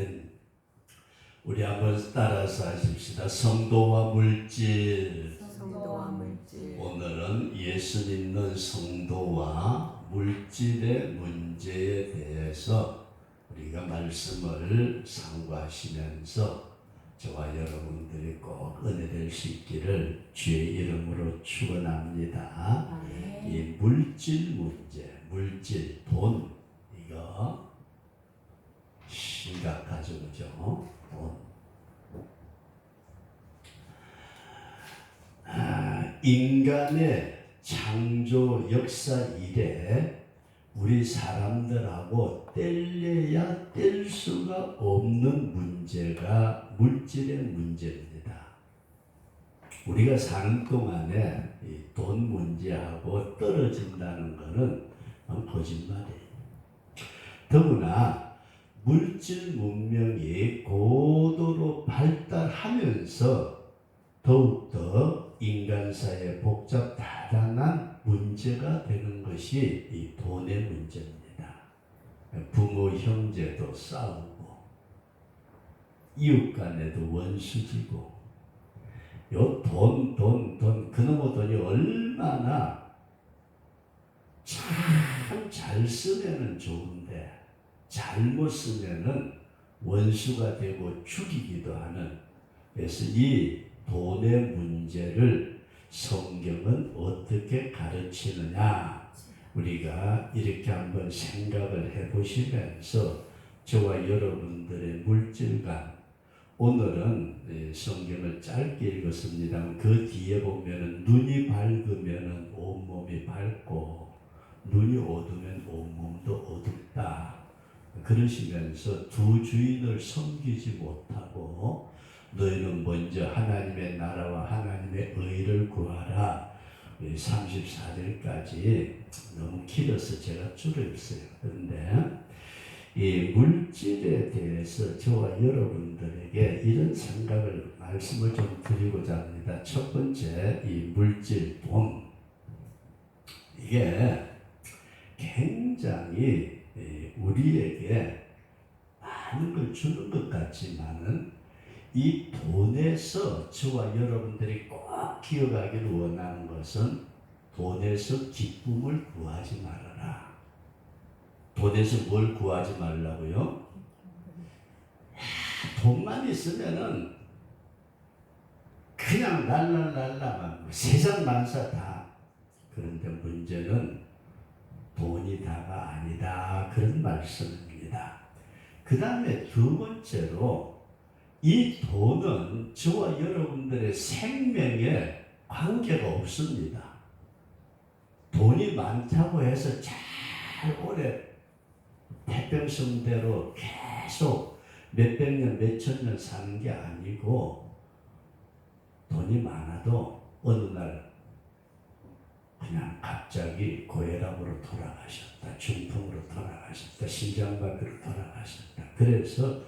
아멘. 우리 한번 따라서 하십시다. 성도와 물질. 성도와 물질. 오늘은 예수 믿는 성도와 물질의 문제에 대해서 우리가 말씀을 상고하시면서 저와 여러분들이 꼭 은혜될 수 있기를 주의 이름으로 축원합니다. 아멘. 이 물질 문제, 물질, 돈, 이거 심각하죠, 그죠? 돈. 인간의 창조 역사 이래 우리 사람들하고 뗄래야 뗄 수가 없는 문제가 물질의 문제입니다. 우리가 사는 동안에 이 돈 문제하고 떨어진다는 것은 거짓말이에요. 더구나 물질 문명이 고도로 발달하면서 더욱더 인간사의 복잡 다양한 문제가 되는 것이 이 돈의 문제입니다. 부모 형제도 싸우고 이웃 간에도 원수지고 요 돈 그놈의 돈이 얼마나 참 잘 쓰면은 좋은데 잘못 쓰면은 원수가 되고 죽이기도 하는. 그래서 이 돈의 문제를 성경은 어떻게 가르치느냐, 우리가 이렇게 한번 생각을 해보시면서 저와 여러분들의 물질관, 오늘은 성경을 짧게 읽었습니다만 그 뒤에 보면은 눈이 밝으면은 온몸이 밝고 눈이 어두면 온몸도 어둡다 그러시면서 두 주인을 섬기지 못하고 너희는 먼저 하나님의 나라와 하나님의 의를 구하라. 34절까지 너무 길어서 제가 줄였어요. 그런데 이 물질에 대해서 저와 여러분들에게 이런 생각을 말씀을 좀 드리고자 합니다. 첫 번째, 이 물질, 돈. 이게 굉장히 우리에게 많은 걸 주는 것 같지만은 이 돈에서 저와 여러분들이 꼭 기억하기를 원하는 것은 돈에서 기쁨을 구하지 말아라. 돈에서 뭘 구하지 말라고요? 돈만 있으면은 그냥 랄랄랄라 세상 만사 다. 그런데 문제는 돈이 다가 아니다. 그런 말씀입니다. 그 다음에 두 번째로 이 돈은 저와 여러분들의 생명에 관계가 없습니다. 돈이 많다고 해서 잘 오래 태평성대로 계속 몇백 년, 몇천 년 사는 게 아니고 돈이 많아도 어느 날 그냥 갑자기 고혈압으로 돌아가셨다. 중풍으로 돌아가셨다. 심장마비로 돌아가셨다. 그래서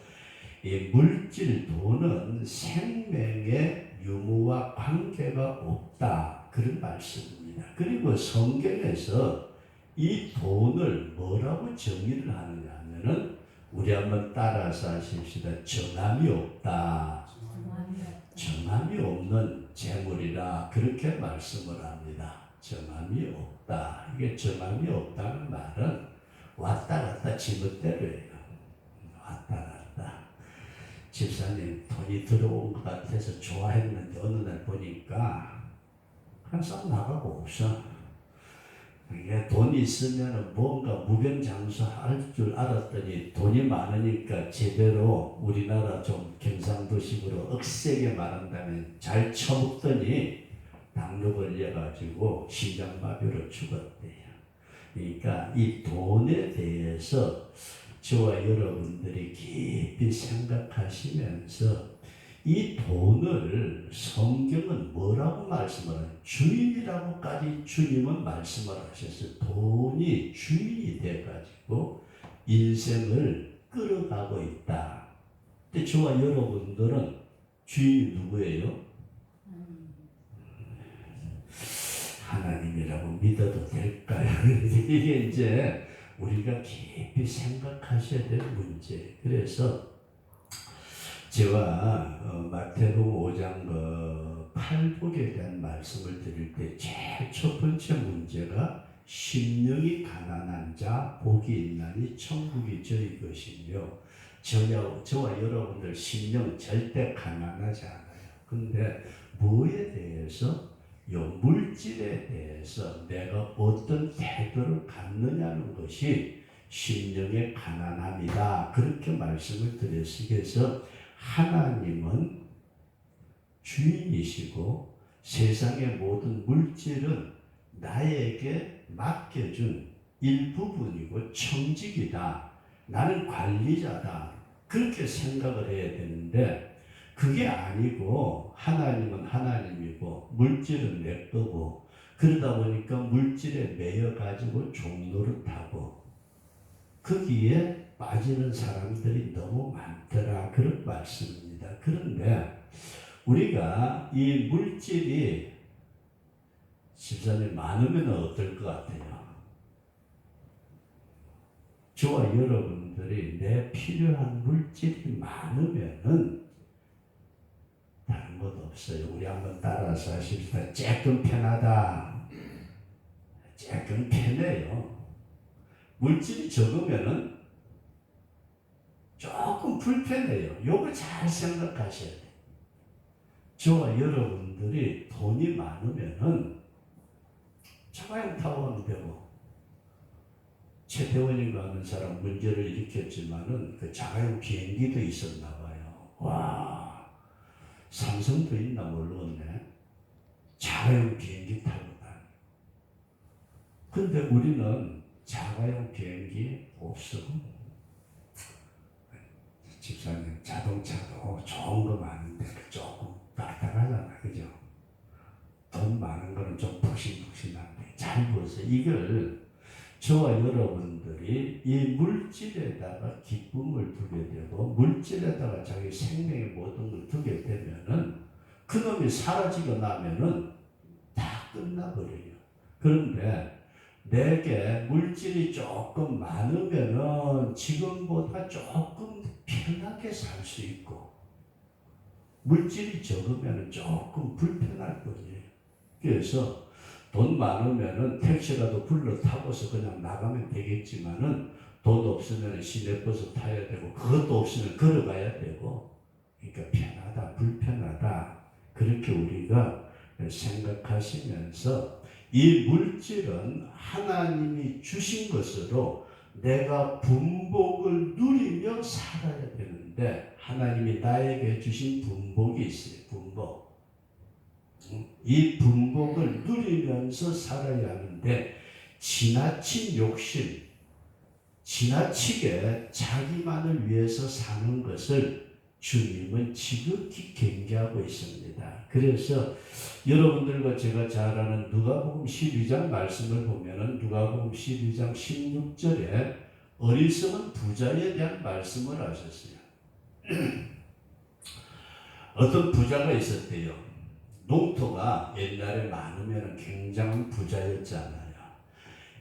이 물질 돈은 생명의 유무와 관계가 없다. 그런 말씀입니다. 그리고 성경에서 이 돈을 뭐라고 정의를 하느냐 하면은 우리 한번 따라서 하십시다. 정함이 없다. 정함이 없는 재물이라 그렇게 말씀을 합니다. 정함이 없다. 이게 정함이 없다는 말은 왔다 갔다 지멋대로예요. 왔다 갔다. 집사님 돈이 들어온 것 같아서 좋아했는데 어느 날 보니까 항상 나가고 없어. 이게 돈이 있으면 뭔가 무병장수 할 줄 알았더니 돈이 많으니까 제대로 우리나라 좀 경상도식으로 억세게 말한다면 잘 처먹더니 당뇨 걸려가지고 심장마비로 죽었대요. 그러니까 이 돈에 대해서 저와 여러분들이 깊이 생각하시면서 이 돈을 성경은 뭐라고 말씀을 하냐? 주인이라고까지 주님은 말씀을 하셨어요. 돈이 주인이 돼가지고 인생을 끌어가고 있다. 근데 저와 여러분들은 주인이 누구예요? 하나님이라고 믿어도 될까요? 이게 이제 우리가 깊이 생각하셔야 될 문제. 그래서 제가 마태복음 5장 팔복에 대한 말씀을 드릴 때 제일 첫 번째 문제가 심령이 가난한 자 복이 있나니 천국이 저희 것이며 저와 여러분들 심령 절대 가난하지 않아요. 근데 뭐에 대해서? 요 물질에 대해서 내가 어떤 태도를 갖느냐는 것이 심령의 가난함이다. 그렇게 말씀을 드렸으기 위해서 하나님은 주인이시고 세상의 모든 물질은 나에게 맡겨준 일부분이고 청직이다. 나는 관리자다. 그렇게 생각을 해야 되는데 그게 아니고 하나님은 하나님이고 물질은 내 거고 그러다 보니까 물질에 매여 가지고 종노릇하고 거기에 빠지는 사람들이 너무 많더라. 그런 말씀입니다. 그런데 우리가 이 물질이 집사님 많으면 어떨 것 같아요? 저와 여러분들이 내 필요한 물질이 많으면은 다른 것 없어요. 우리 한번 따라서 하십시다. 조금 편하다. 조금 편해요. 물질이 적으면은 조금 불편해요. 요거 잘 생각하셔야 돼요. 저와 여러분들이 돈이 많으면은 자가용 타고 가면 되고, 최태원인가 하는 사람 문제를 일으켰지만은 그 자가용 비행기도 있었나 봐요. 와, 삼성도 있나 모르겠네. 자가용 비행기 타고 다녀. 근데 우리는 자가용 비행기 없어. 집사님, 자동차도 좋은 거 많은데 조금 딱딱하잖아, 그죠? 돈 많은 거는 좀 푹신푹신한데 잘 보세요. 이걸 저와 여러분들이 이 물질에다가 기쁨을 두게 되고 물질에다가 자기 생명의 모든 걸 두게 되면은 그놈이 사라지고 나면은 다 끝나버려요. 그런데 내게 물질이 조금 많으면은 지금보다 조금 편하게 살 수 있고 물질이 적으면은 조금 불편할 거예요. 그래서 돈 많으면은 택시라도 불러 타고서 그냥 나가면 되겠지만은 돈 없으면 시내버스 타야 되고 그것도 없으면 걸어가야 되고 그러니까 편하다 불편하다 그렇게 우리가 생각하시면서 이 물질은 하나님이 주신 것으로 내가 분복을 누리며 살아야 되는데 하나님이 나에게 주신 분복이 있어요. 분복. 이 분복을 누리면서 살아야 하는데 지나친 욕심, 지나치게 자기만을 위해서 사는 것을 주님은 지극히 경계하고 있습니다. 그래서 여러분들과 제가 잘 아는 누가복음 12장 말씀을 보면은 누가복음 12장 16절에 어리석은 부자에 대한 말씀을 하셨어요. 어떤 부자가 있었대요. 농토가 옛날에 많으면 굉장한 부자였잖아요.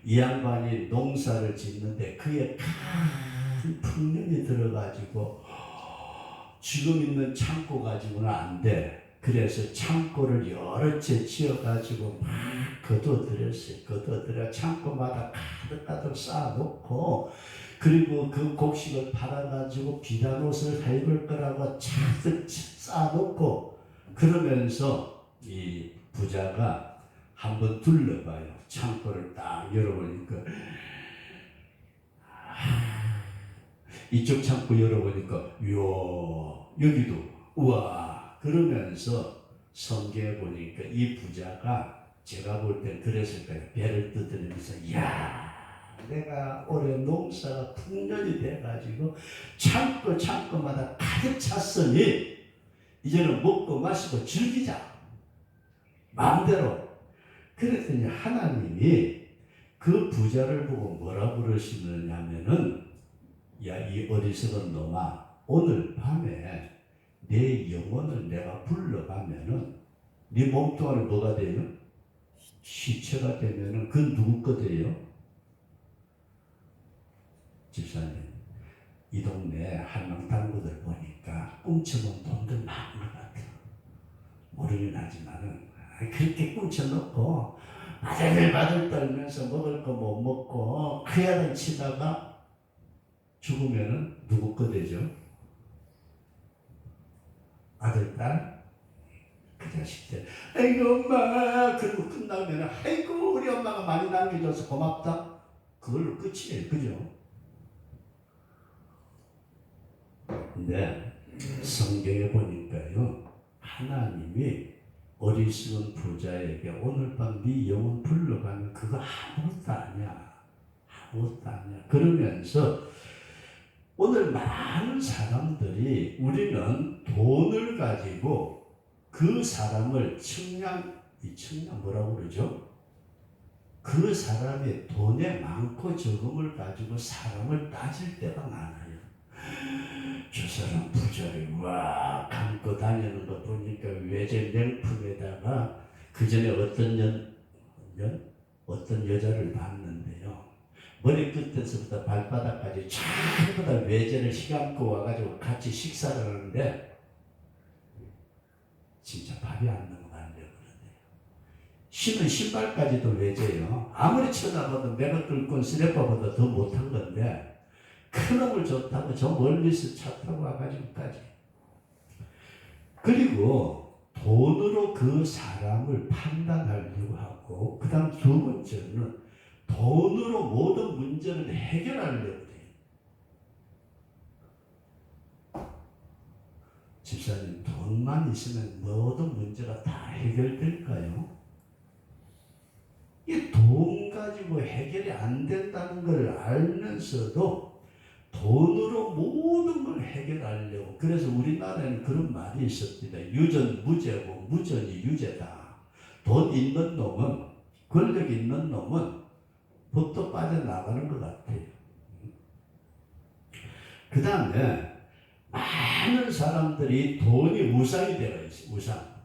이 양반이 농사를 짓는데 그에 큰 풍년이 들어가지고 지금 있는 창고 가지고는 안 돼. 그래서 창고를 여러 채 지어가지고 막 거둬들였어요. 거둬들여 창고마다 가득가득 쌓아놓고 그리고 그 곡식을 팔아가지고 비단 옷을 입을 거라고 차득 쌓아놓고 그러면서 이 부자가 한번 둘러봐요. 창고를 딱 열어보니까 이쪽 창고 열어보니까 이야 여기도 우와 그러면서 성경에 보니까 이 부자가 제가 볼 땐 그랬을 거예요. 배를 떠들면서 이야 내가 올해 농사가 풍년이 돼가지고 창고마다 가득 찼으니 이제는 먹고 마시고 즐기자 마음대로. 그랬더니 하나님이 그 부자를 보고 뭐라 부르시느냐면은 야 이 어리석은 놈아 오늘 밤에 내 영혼을 내가 불러가면은 네 몸뚱 안에 뭐가 돼요? 시체가 되면은 그 누구 거 돼요? 집사님 이 동네 한명당구들 보니까 꽁쳐놓은 돈들 많은 것 같아요. 모르긴 하지만은 그렇게 꽁쳐놓고 바들바들 떨면서 먹을 거 못 먹고 크야단 치다가 죽으면은 누구 거 되죠? 아들, 딸? 그 자식들. 아이고 엄마. 그리고 끝나면 아이고 우리 엄마가 많이 남겨줘서 고맙다. 그걸로 끝이에요. 그죠? 근데 성경에 보니까요, 하나님이 어리석은 부자에게 오늘 밤 네 영혼 불러가면 그거 아무것도 아니야. 아무것도 아니야. 그러면서 오늘 많은 사람들이 우리는 돈을 가지고 그 사람을 이 청량 뭐라고 그러죠? 그 사람의 돈의 많고 적음을 가지고 사람을 따질 때가 많아요. 저 사람 부자리 와 감고 다니는 거 보니까 외제 명품에다가 그 전에 어떤 여자를 봤는데요. 머리 끝에서부터 발바닥까지 전부 다 외제를 휘감고 와가지고 같이 식사를 하는데 진짜 밥이 안 넘어가는데 그러네요. 신은 신발까지도 외제요. 아무리 쳐다봐도 매너 뚫고 스래퍼보다 더 못한 건데 큰 놈을 좋다고 저 멀리서 차 타고 와가지고까지. 그리고 돈으로 그 사람을 판단하려고 하고 그 다음 두 번째는 돈으로 모든 문제를 해결하려고 해요. 집사님 돈만 있으면 모든 문제가 다 해결될까요? 이 돈 가지고 해결이 안 된다는 걸 알면서도 돈으로 모든 걸 해결하려고. 그래서 우리나라에는 그런 말이 있었습니다. 유전 무죄고 무전이 유죄다. 돈 있는 놈은, 권력 있는 놈은 법도 빠져나가는 것 같아요. 그 다음에 많은 사람들이 돈이 우상이 되어 있어요. 우상.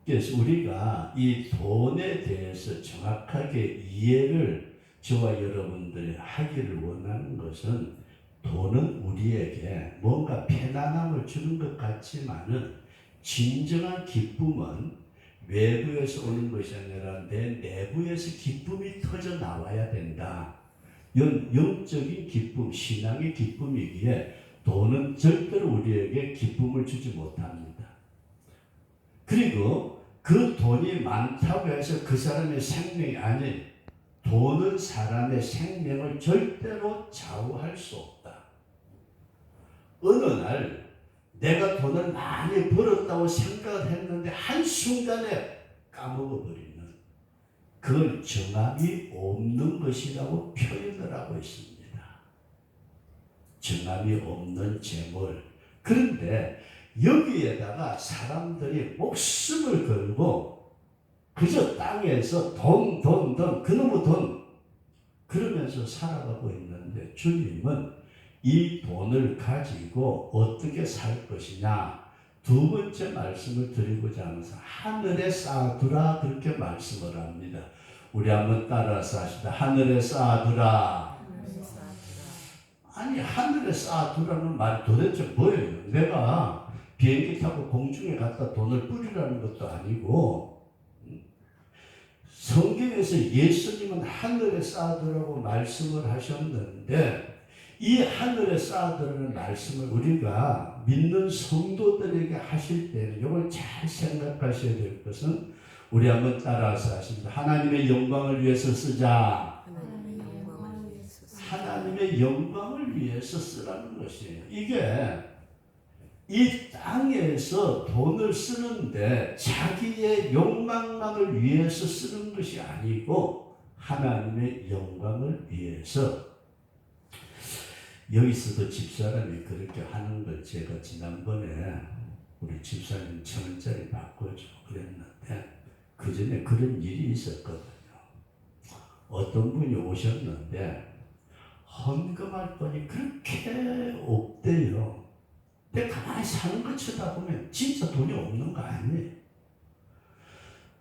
그래서 우리가 이 돈에 대해서 정확하게 이해를 저와 여러분들이 하기를 원하는 것은 돈은 우리에게 뭔가 편안함을 주는 것 같지만은 진정한 기쁨은 외부에서 오는 것이 아니라 내 내부에서 기쁨이 터져 나와야 된다. 영적인 기쁨, 신앙의 기쁨이기에 돈은 절대로 우리에게 기쁨을 주지 못합니다. 그리고 그 돈이 많다고 해서 그 사람의 생명이 아닌, 돈은 사람의 생명을 절대로 좌우할 수 없다. 어느 날 내가 돈을 많이 벌었다고 생각을 했는데 한순간에 까먹어버리는, 그걸 정함이 없는 것이라고 표현을 하고 있습니다. 정함이 없는 재물. 그런데 여기에다가 사람들이 목숨을 걸고 그저 땅에서 돈, 그놈의 돈 그러면서 살아가고 있는데 주님은 이 돈을 가지고 어떻게 살 것이냐, 두 번째 말씀을 드리고자 하면서 하늘에 쌓아두라 그렇게 말씀을 합니다. 우리 한번 따라서 하시다. 하늘에 쌓아두라. 아니 하늘에 쌓아두라는 말이 도대체 뭐예요? 내가 비행기 타고 공중에 갖다 돈을 뿌리라는 것도 아니고, 성경에서 예수님은 하늘에 쌓아두라고 말씀을 하셨는데 이 하늘에 쌓아두라는 말씀을 우리가 믿는 성도들에게 하실 때는 이걸 잘 생각하셔야 될 것은, 우리 한번 따라서 하십니다. 하나님의 영광을 위해서 쓰자. 하나님의 영광을 위해서 쓰라는 것이에요. 이게 이 땅에서 돈을 쓰는데 자기의 욕망만을 위해서 쓰는 것이 아니고 하나님의 영광을 위해서. 여기서도 집사람이 그렇게 하는 걸 제가 지난번에 우리 집사님 1,000원짜리 바꿔주고 그랬는데 그 전에 그런 일이 있었거든요. 어떤 분이 오셨는데 헌금할 돈이 그렇게 없대요. 근데 가만히 사는 거 쳐다보면 진짜 돈이 없는 거 아니에요.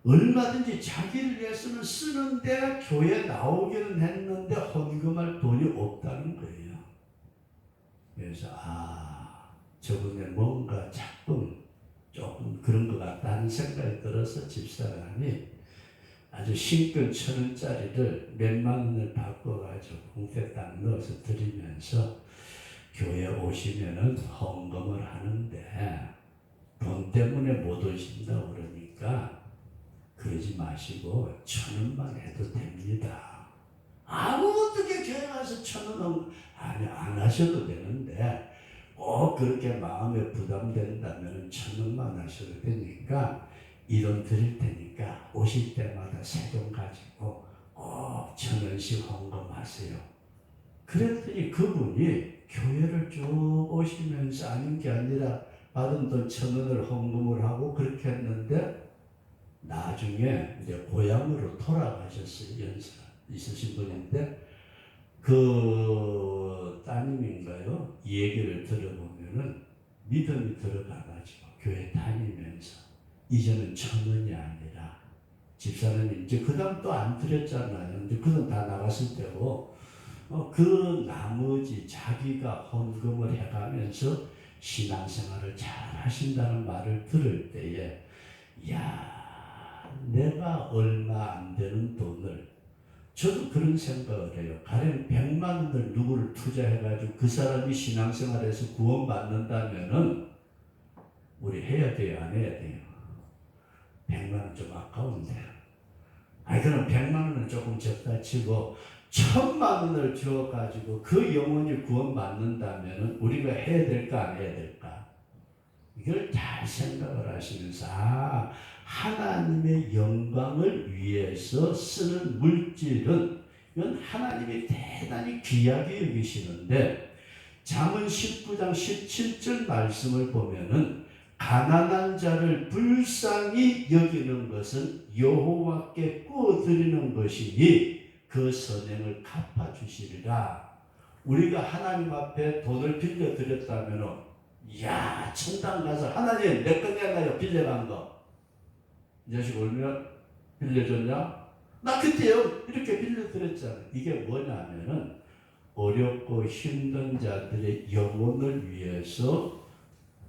얼마든지 자기를 위해서는 쓰는데 교회 나오기는 했는데 헌금할 돈이 없다는 거예요. 그래서 저번에 뭔가 조금 그런 것 같다는 생각이 들어서 집사람이 아주 신금 1,000원짜리를 몇만 원을 바꿔가지고 공세 딱 넣어서 드리면서 교회 오시면은 헌금을 하는데 돈 때문에 못 오신다고 그러니까 그러지 마시고 1,000원만 해도 됩니다. 어떻게 교회 가서 1,000원 안 하셔도 되는데 꼭 그렇게 마음에 부담된다면 1,000원만 하셔도 되니까 이 돈 드릴 테니까 오실 때마다 새 돈 가지고 꼭 1,000원씩 헌금하세요. 그랬더니 그분이 교회를 쭉 오시면서 아닌 게 아니라 받은 돈 1,000원을 헌금을 하고 그렇게 했는데 나중에 이제 고향으로 돌아가셨어요. 연세 있으신 분인데 그 따님인가요? 이 얘기를 들어보면은 믿음이 들어가가지고 교회 다니면서 이제는 1,000원이 아니라 집사람이 이제 그 다음 또 안 드렸잖아요. 이제 그 돈 다 나갔을 때고 그 나머지 자기가 헌금을 해가면서 신앙생활을 잘 하신다는 말을 들을 때에 내가 얼마 안 되는 돈을 저도 그런 생각을 해요. 가령 100만 원을 누구를 투자해가지고 그 사람이 신앙생활에서 구원받는다면은 우리 해야 돼요, 안 해야 돼요? 100만 원 좀 아까운데. 그럼 100만 원은 조금 적다 치고 1,000만 원을 주어가지고 그 영혼이 구원받는다면은 우리가 해야 될까, 안 해야 될까? 이걸 잘 생각을 하시면서 하나님의 영광을 위해서 쓰는 물질은 이건 하나님이 대단히 귀하게 여기시는데 잠언 19장 17절 말씀을 보면은 가난한 자를 불쌍히 여기는 것은 여호와께 구워드리는 것이니 그 선행을 갚아주시리라. 우리가 하나님 앞에 돈을 빌려드렸다면 천당 가서 하나님 내 거 내가요 빌려간 거 이 자식 얼마나 빌려줬냐? 나 그때요 이렇게 빌려드렸잖아요. 이게 뭐냐면은 어렵고 힘든 자들의 영혼을 위해서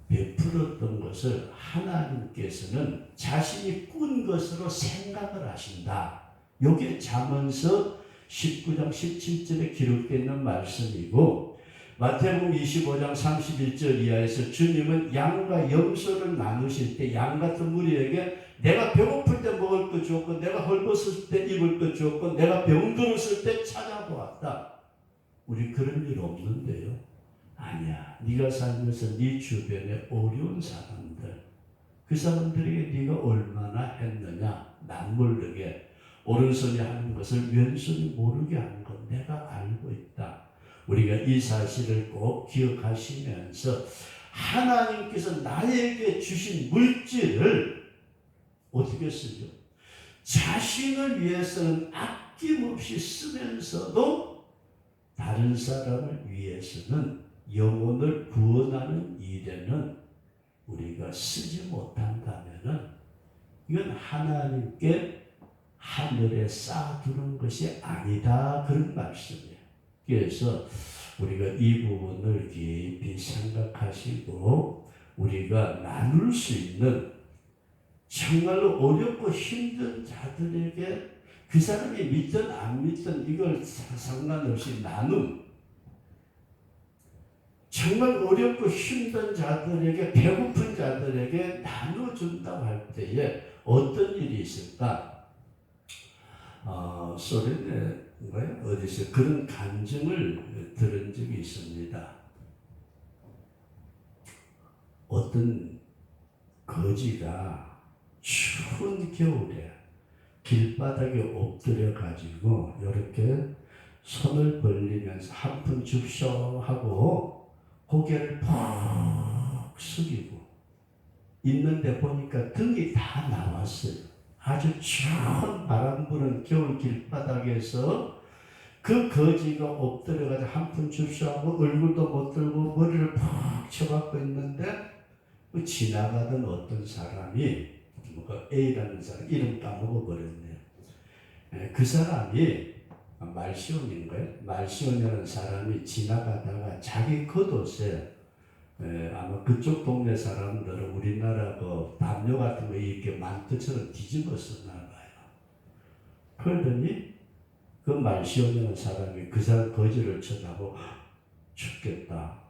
베풀었던 것을 하나님께서는 자신이 꾼 것으로 생각을 하신다. 이게 잠언서 19장 17절에 기록되어 있는 말씀이고 마태복음 25장 31절 이하에서 주님은 양과 염소를 나누실 때 양 같은 무리에게 내가 배고플 때 먹을 것 주었고 내가 헐벗을 때 입을 것 주었고 내가 병들었을 때 찾아보았다. 우리 그런 일 없는데요. 아니야. 네가 살면서 네 주변에 어려운 사람들 그 사람들에게 네가 얼마나 했느냐 남모르게 오른손이 하는 것을 왼손이 모르게 하는 것 내가 알고 있다. 우리가 이 사실을 꼭 기억하시면서 하나님께서 나에게 주신 물질을 어떻게 쓰죠? 자신을 위해서는 아낌없이 쓰면서도 다른 사람을 위해서는 영혼을 구원하는 일에는 우리가 쓰지 못한다면은 이건 하나님께 하늘에 쌓아두는 것이 아니다 그런 말씀이에요. 그래서 우리가 이 부분을 깊이 생각하시고 우리가 나눌 수 있는 정말로 어렵고 힘든 자들에게 그 사람이 믿든 안 믿든 이걸 상관없이 나눔 정말 어렵고 힘든 자들에게 배고픈 자들에게 나눠준다고 할 때에 어떤 일이 있을까? 소련에 어디서 그런 간증을 들은 적이 있습니다. 어떤 거지가 추운 겨울에 길바닥에 엎드려 가지고 이렇게 손을 벌리면서 한 푼 줍쇼 하고 고개를 푹 숙이고 있는데 보니까 등이 다 나왔어요. 아주 추운 바람 부는 겨울 길바닥에서 그 거지가 엎드려가지고 한 푼 줍쇼 하고 얼굴도 못 들고 머리를 푹 쳐박고 있는데 그 지나가던 어떤 사람이 A라는 사람 이름 까먹어 버렸네요. 그 사람이 말시온인가요? 말시온이라는 사람이 지나가다가 자기 겉옷에 아마 그쪽 동네 사람들은 우리나라 그 담요 같은 거 이렇게 만두처럼 뒤집었었나 봐요. 그러더니 그 말시온이라는 사람이 그 사람 거지를 쳐다보고 죽겠다.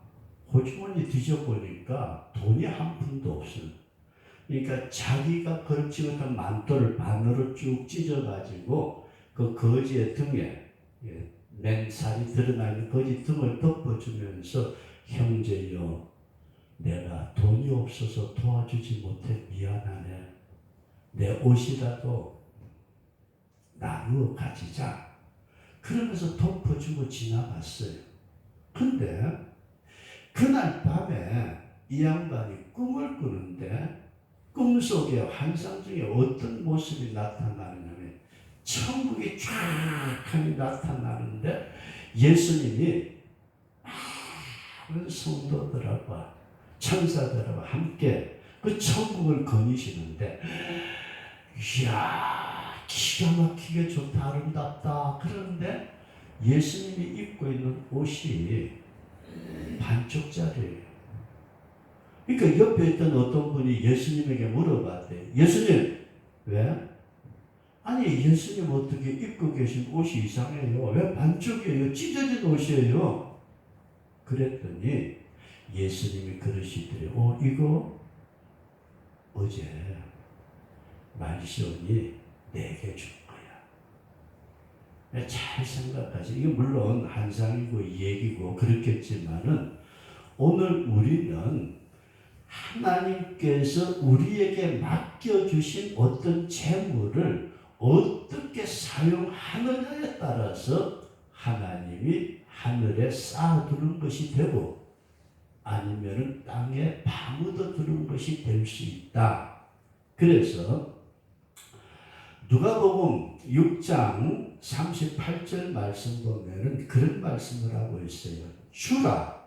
호주머니 뒤져보니까 돈이 한 푼도 없어요. 그러니까 자기가 걸치고 있던 만토를 반으로 쭉 찢어가지고 그 거지의 등에 맨살이 드러나 있는 거지 등을 덮어주면서 형제여 내가 돈이 없어서 도와주지 못해 미안하네. 내 옷이라도 나누어 가지자. 그러면서 덮어주고 지나갔어요. 근데 그날 밤에 이 양반이 꿈을 꾸는데 꿈속에 환상 중에 어떤 모습이 나타나느냐면 천국이 쫙하니 나타나는데 예수님이 많은 성도들하고 천사들하고 함께 그 천국을 거니시는데 이야 기가 막히게 좋다 아름답다. 그런데 예수님이 입고 있는 옷이 반쪽짜리예요. 그러니까 옆에 있던 어떤 분이 예수님에게 물어봤대요. 예수님 왜? 아니 예수님 어떻게 입고 계신 옷이 이상해요. 왜 반쪽이에요? 찢어진 옷이에요. 그랬더니 예수님이 그러시더래요. 이거 어제 말시온이 내게 준 거야. 잘 생각하시. 이게 물론 환상이고 얘기고 그렇겠지만은 오늘 우리는 하나님께서 우리에게 맡겨주신 어떤 재물을 어떻게 사용하느냐에 따라서 하나님이 하늘에 쌓아두는 것이 되고 아니면 땅에 파묻어두는 것이 될 수 있다. 그래서 누가복음 6장 38절 말씀 보면은 그런 말씀을 하고 있어요. 주라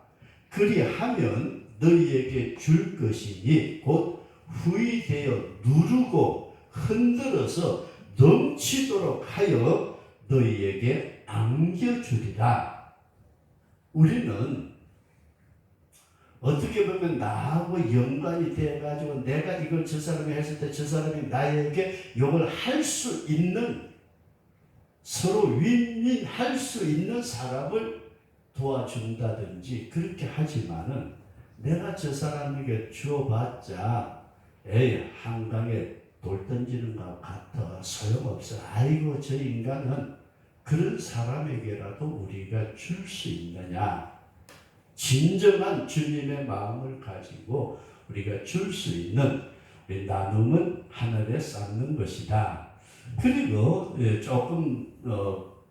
그리하면 너희에게 줄 것이니 곧 후이되어 누르고 흔들어서 넘치도록 하여 너희에게 안겨주리라. 우리는 어떻게 보면 나하고 연관이 돼가지고 내가 이걸 저 사람이 했을 때 저 사람이 나에게 이걸 할 수 있는 서로 윈윈할 수 있는 사람을 도와준다든지 그렇게 하지만은 내가 저 사람에게 주어봤자 에이 한강에 돌 던지는 것 같아 소용없어. 아이고 저 인간은 그런 사람에게라도 우리가 줄 수 있느냐. 진정한 주님의 마음을 가지고 우리가 줄 수 있는 우리 나눔은 하늘에 쌓는 것이다. 그리고 조금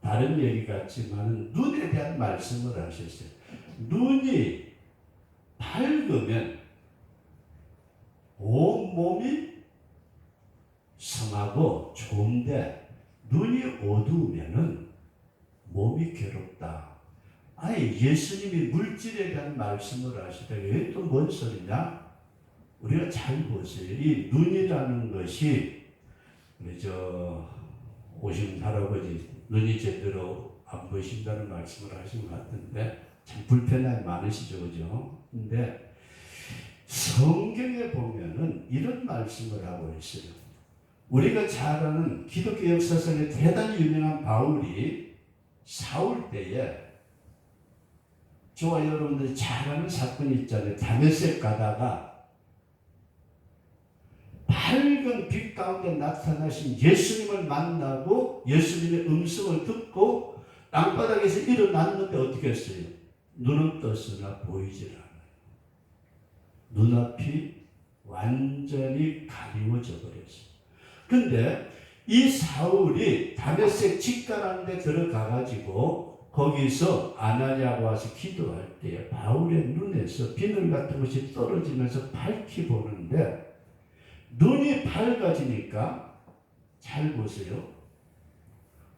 다른 얘기 같지만 눈에 대한 말씀을 하셨어요. 눈이 밝으면 온 몸이 성하고 좋은데 눈이 어두우면은 몸이 괴롭다. 아니 예수님이 물질에 대한 말씀을 하시다. 이게 또 뭔 소리냐? 우리가 잘 보세요. 이 눈이라는 것이 우리 오신 할아버지 눈이 제대로 안 보이신다는 말씀을 하신 것 같은데 참 불편함이 많으시죠, 그죠? 근데 성경에 보면은 이런 말씀을 하고 있어요. 우리가 잘 아는 기독교 역사상에 대단히 유명한 바울이 사울 때에 저와 여러분들이 잘 아는 사건이 있잖아요. 다메섹 가다가 밝은 빛 가운데 나타나신 예수님을 만나고 예수님의 음성을 듣고 땅바닥에서 일어났는데 어떻게 했어요? 눈은 떴으나 보이질 않아요. 눈앞이 완전히 가리워져 버렸어요. 근데 이 사울이 다메섹 직가라는 데 들어가가지고 거기서 아나니아가 와서 기도할 때 바울의 눈에서 비늘 같은 것이 떨어지면서 밝히 보는데 눈이 밝아지니까 잘 보세요.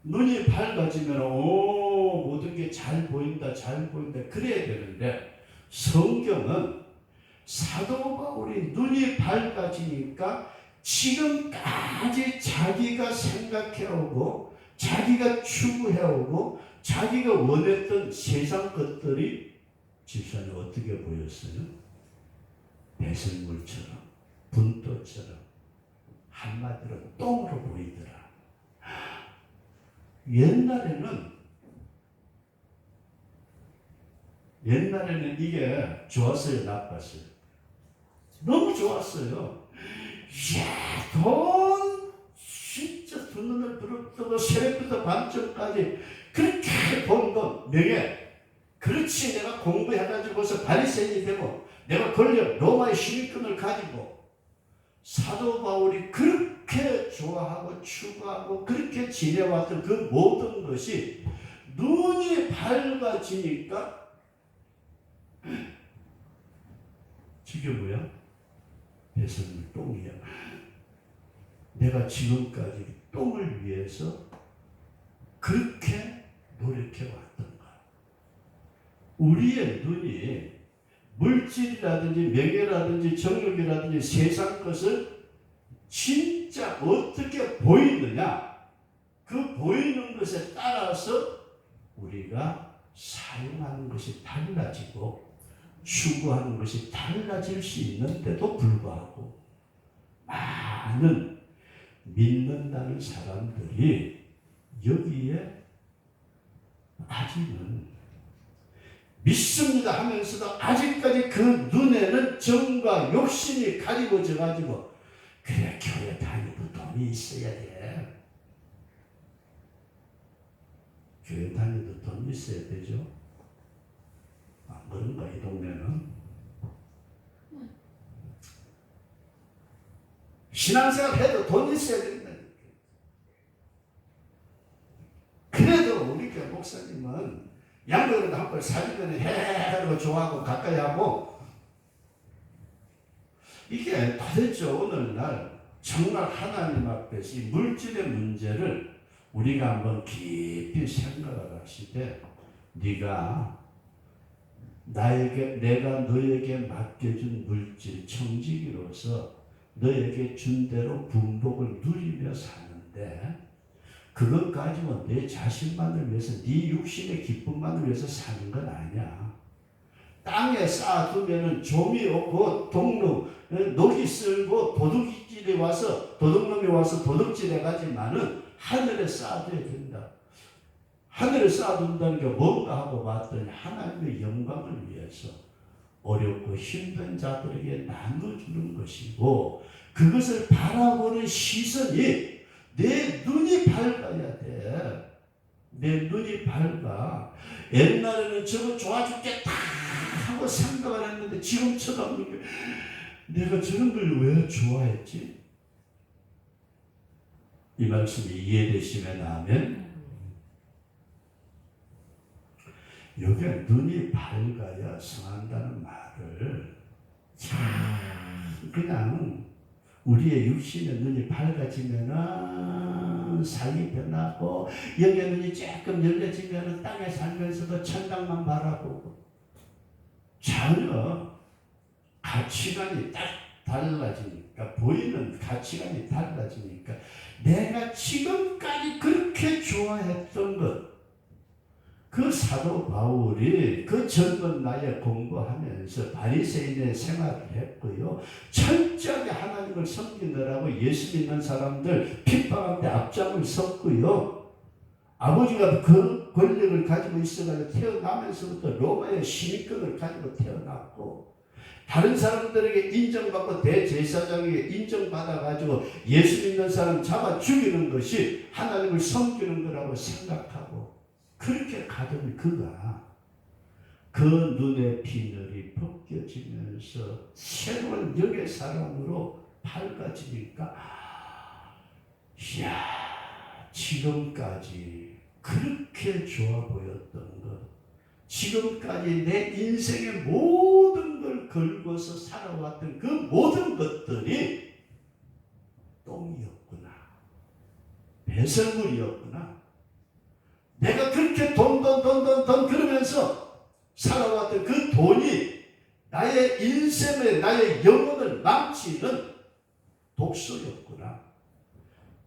눈이 밝아지면 모든 게 잘 보인다 잘 보인다 그래야 되는데 성경은 사도 바울이 눈이 밝아지니까 지금까지 자기가 생각해오고 자기가 추구해오고 자기가 원했던 세상 것들이 집사님 어떻게 보였어요? 배설물처럼, 분도처럼, 한마디로 똥으로 보이더라. 옛날에는 이게 좋았어요, 나빴어요? 너무 좋았어요. 이야, 돈 진짜 두 눈을 부릅뜨고 새벽부터 밤쯤까지 그렇게 번 돈, 명예. 그렇지, 내가 공부해가지고서 바리새인이 되고 내가 권력, 로마의 시민권을 가지고 사도 바울이 그렇게 좋아하고 추구하고 그렇게 지내왔던 그 모든 것이 눈이 밝아지니까 지금 뭐야? 배설물 똥이야. 내가 지금까지 똥을 위해서 그렇게 노력해왔던가. 우리의 눈이 물질이라든지 명예라든지 정욕이라든지 세상 것을 진짜 어떻게 보이느냐, 그 보이는 것에 따라서 우리가 사용하는 것이 달라지고 추구하는 것이 달라질 수 있는데도 불구하고 많은 믿는다는 사람들이 여기에 아직은 믿습니다 하면서도 아직까지 그 눈에는 정과 욕심이 가리워져 가지고 그래, 교회 다니고 돈이 있어야 돼. 교회 다니도 돈 있어야 되죠. 안 그런가 이 동네는? 신앙생활 해도 돈 있어야 된다. 그래도 우리 교회 목사님은 양보라도 한번 사주면 해라고 좋아하고 가까이 하고, 이게 도대체 오늘날 정말 하나님 앞에서 이 물질의 문제를 우리가 한번 깊이 생각을 하시되, 네가 내가 너에게 맡겨준 물질 청지기로서 너에게 준 대로 분복을 누리며 사는데, 그것 가지고 내 자신만을 위해서, 네 육신의 기쁨만을 위해서 사는 건 아니야. 땅에 쌓아두면은 좀이 없고 녹이 쓸고 도둑놈이 와서 도둑질해 가지만은 하늘에 쌓아둬야 된다. 하늘에 쌓아둔다는 게 뭔가 하고 봤더니 하나님의 영광을 위해서 어렵고 힘든 자들에게 나눠주는 것이고, 그것을 바라보는 시선이 내 눈이 밝아야 돼. 내 눈이 밝아. 옛날에는 저거 좋아 죽겠다 하고 생각을 했는데 지금 쳐다보니까 내가 저런 걸 왜 좋아했지? 이 말씀이 이해되시면 아멘. 여기에 눈이 밝아야 성한다는 말을 그냥 우리의 육신의 눈이 밝아지면은 삶이 변하고, 여기의 눈이 조금 열려지면은 땅에 살면서도 천당만 바라보고, 전혀 가치관이 딱 달라지니까, 보이는 가치관이 달라지니까, 내가 지금까지 그렇게 좋아했던 것, 그 사도 바울이 그 젊은 나이에 공부하면서 바리새인의 생활을 했고요. 철저하게 하나님을 섬기느라고 예수 믿는 사람들 핍박하는데 앞장을 섰고요. 아버지가 그 권력을 가지고 있어가지고 태어나면서부터 로마의 시민권을 가지고 태어났고, 다른 사람들에게 인정받고 대제사장에게 인정받아가지고 예수 믿는 사람 잡아 죽이는 것이 하나님을 섬기는 거라고 생각하고, 그렇게 가던 그가 그 눈의 비늘이 벗겨지면서 새로운 영의 사람으로 밝아지니까, 이야, 지금까지 그렇게 좋아 보였던 것, 지금까지 내 인생의 모든 걸 걸고서 살아왔던 그 모든 것들이 똥이었구나, 배설물이었구나. 내가 그렇게 돈 그러면서 살아왔던 그 돈이 나의 인생에, 나의 영혼을 망치는 독소였구나.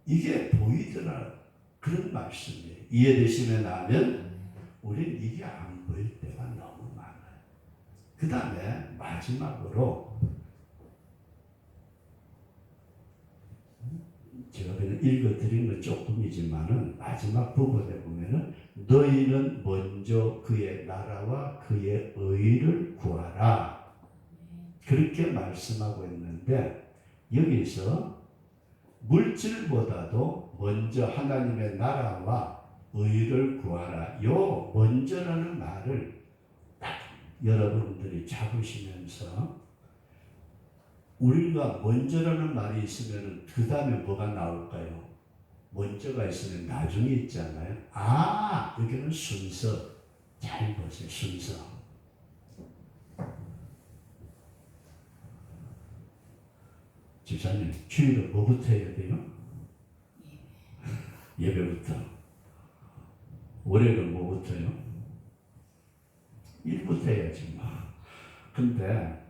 이게 보이더라. 그런 말씀이에요. 이해되시면 하면 우리는 이게 안 보일 때가 너무 많아요. 그 다음에 마지막으로 제가 그냥 읽어드린 건 조금이지만은 마지막 부분에 보면은 너희는 먼저 그의 나라와 그의 의를 구하라. 그렇게 말씀하고 있는데 여기서 물질보다도 먼저 하나님의 나라와 의를 구하라. 요 먼저라는 말을 딱 여러분들이 잡으시면서 우리가 먼저라는 말이 있으면 그 다음에 뭐가 나올까요? 먼저가 있으면 나중에 있잖아요. 아, 여기는 순서. 잘 보세요. 순서. 집사님, 주일은 뭐부터 해야 돼요? 예배부터. 월요일은 뭐부터요? 일부터 해야지 뭐. 근데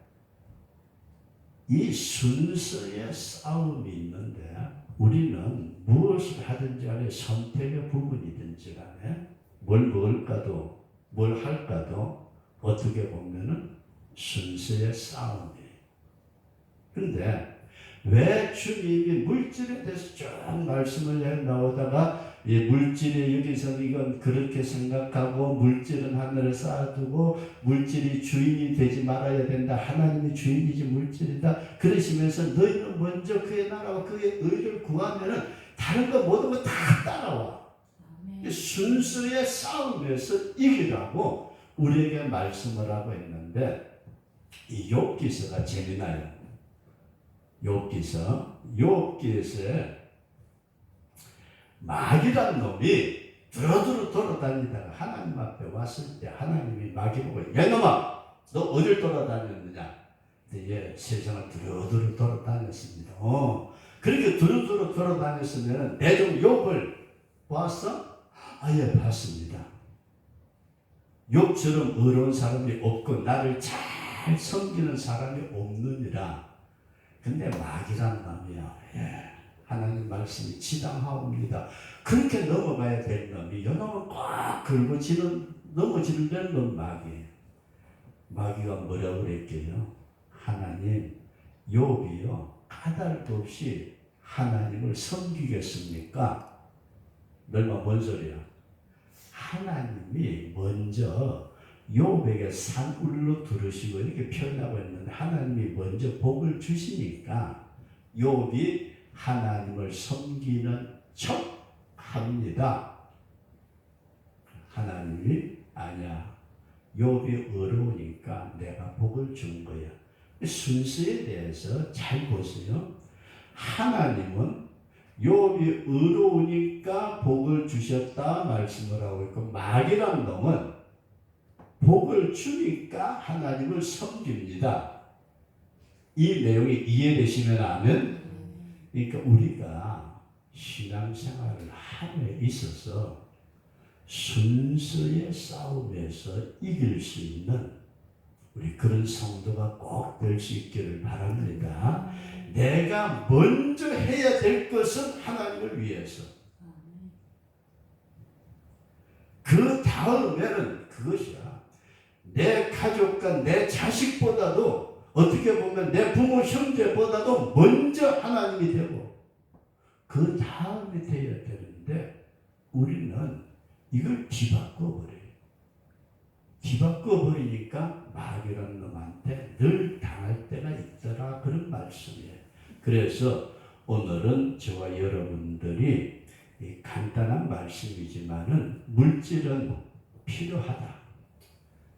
이 순서의 싸움이 있는데 우리는 무엇을 하든지 간에 선택의 부분이든지 간에 뭘 먹을까도 뭘 할까도 어떻게 보면은 순서의 싸움이에요. 그런데 왜 주님이 물질에 대해서 쭉 말씀을 해 나오다가 이 물질이 여기서 이건 그렇게 생각하고 물질은 하늘에 쌓아두고 물질이 주인이 되지 말아야 된다. 하나님이 주인이지 물질이다. 그러시면서 너희는 먼저 그의 나라와 그의 의를 구하면은 다른 거 모든 거 다 따라와. 순수의 싸움에서 이기라고 우리에게 말씀을 하고 있는데 이 욥기서가 재미나요. 욥기서에 마귀란 놈이 두루두루 돌아다니다가 하나님 앞에 왔을 때 하나님이 마귀 보고 야 놈아 너 어딜 돌아다녔느냐. 얘 세상을 두루두루 돌아다녔습니다. 그렇게 두루두루 돌아다녔으면 내 종 욥을 봤어? 예 봤습니다. 욥처럼 의로운 사람이 없고 나를 잘 섬기는 사람이 없느니라. 근데 마귀란 놈이야. 하나님 말씀이 지당하옵니다. 그렇게 넘어가야 될 놈이 요놈은 꽉 긁어지는 넘어지는 데는 놈 마귀예요. 마귀가 뭐라고 그랬게요? 하나님 욥이요 까닭도 없이 하나님을 섬기겠습니까? 얼마 뭔 소리야? 하나님이 먼저 욥에게 산울로 들으시고 이렇게 표현하고 있는데 하나님이 먼저 복을 주시니까 욥이 하나님을 섬기는 척 합니다. 하나님이 아니야. 욥이 어려우니까 내가 복을 준 거야. 순서에 대해서 잘 보세요. 하나님은 욥이 의로우니까 복을 주셨다 말씀을 하고 있고 마귀란 놈은 복을 주니까 하나님을 섬깁니다. 이 내용이 이해되시면 아멘. 그러니까 우리가 신앙생활을 함에 있어서 순서의 싸움에서 이길 수 있는 우리 그런 성도가 꼭 될 수 있기를 바랍니다. 내가 먼저 해야 될 것은 하나님을 위해서. 그 다음에는 그것이야. 내 가족과 내 자식보다도 어떻게 보면 내 부모 형제보다도 먼저 하나님이 되고 그 다음에 되어야 되는데 우리는 이걸 뒤바꿔버려요. 뒤바꿔버리니까 마귀라는 놈한테 늘 당할 때가 있더라 그런 말씀이에요. 그래서 오늘은 저와 여러분들이 이 간단한 말씀이지만은 물질은 필요하다.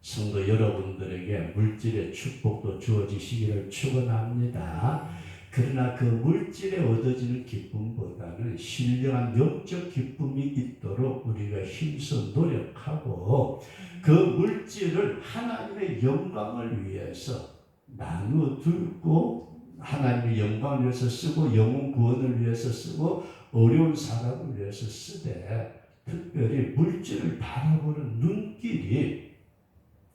성도 여러분들에게 물질의 축복도 주어지시기를 축원합니다. 그러나 그 물질에 얻어지는 기쁨보다는 신령한 영적 기쁨이 있도록 우리가 힘써 노력하고 그 물질을 하나님의 영광을 위해서 나누어두고 하나님의 영광을 위해서 쓰고 영혼 구원을 위해서 쓰고 어려운 사람을 위해서 쓰되 특별히 물질을 바라보는 눈길이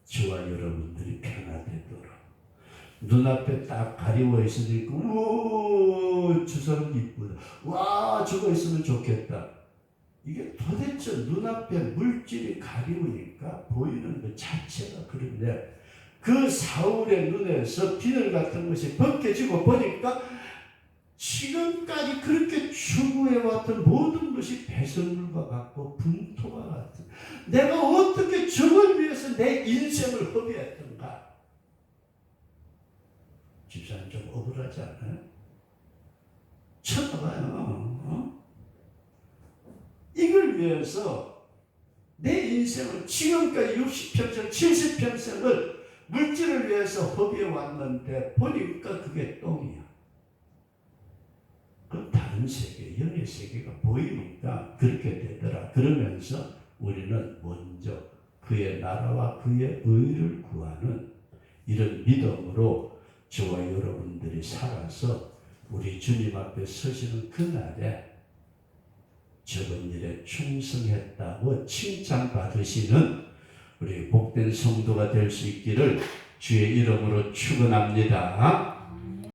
저와 여러분들이 변화되도록 눈앞에 딱 가리워 있으니까 우와 저 사람 이쁘다. 와 저거 있으면 좋겠다. 이게 도대체 눈앞에 물질이 가리우니까 보이는 것 자체가 그런데 그 사울의 눈에서 비늘 같은 것이 벗겨지고 보니까 지금까지 그렇게 추구해왔던 모든 것이 배설물과 같고 분토와 같은, 내가 어떻게 저걸 위해서 내 인생을 허비했던가. 집사님 좀 억울하지 않아요? 쳐다봐요. 이걸 위해서 내 인생을 지금까지 60평생 70평생을 물질을 위해서 허비해 왔는데 보니까 그게 똥이야. 그럼 다른 세계, 영의 세계가 보이니까 그렇게 되더라. 그러면서 우리는 먼저 그의 나라와 그의 의를 구하는 이런 믿음으로 저와 여러분들이 살아서 우리 주님 앞에 서시는 그날에 적은 일에 충성했다고 칭찬받으시는 우리 복된 성도가 될 수 있기를 주의 이름으로 축원합니다.